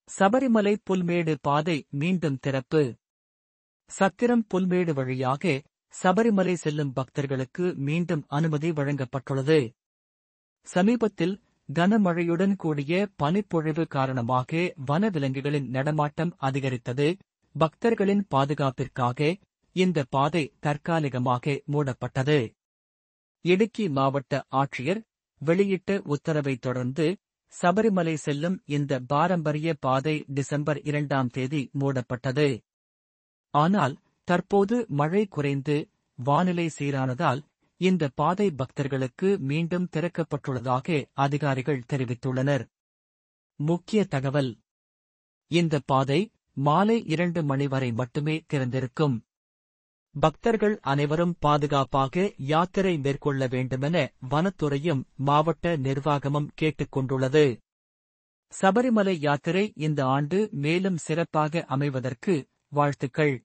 சபரிமலை புல்மேடு பாதை மீண்டும் திறப்பு. சத்திரம் புல்மேடு வழியாக சபரிமலை செல்லும் பக்தர்களுக்கு மீண்டும் அனுமதி வழங்கப்பட்டுள்ளது. சமீபத்தில் கனமழையுடன் கூடிய பனிப்பொழிவு காரணமாக வனவிலங்குகளின் நடமாட்டம் அதிகரித்தது. பக்தர்களின் பாதுகாப்பிற்காக இந்த பாதை தற்காலிகமாக மூடப்பட்டது. இடுக்கி மாவட்ட ஆட்சியர் வெளியிட்ட உத்தரவைத் தொடர்ந்து சபரிமலை செல்லும் இந்த பாரம்பரிய பாதை டிசம்பர் 2ஆம் தேதி மூடப்பட்டது. ஆனால் தற்போது மழை குறைந்து வானிலை சீரானதால் இந்த பாதை பக்தர்களுக்கு மீண்டும் திறக்கப்பட்டுள்ளதாக அதிகாரிகள் தெரிவித்துள்ளனர். முக்கிய தகவல்: இந்த பாதை மாலை 2 மணி வரை மட்டுமே திறந்திருக்கும். பக்தர்கள் அனைவரும் பாதுகாப்பாக யாத்திரை மேற்கொள்ள வேண்டுமென வனத்துறையும் மாவட்ட நிர்வாகமும் கேட்டுக் கொண்டுள்ளது. சபரிமலை யாத்திரை இந்த ஆண்டு மேலும் சிறப்பாக அமைவதற்கு வாழ்த்துக்கள்.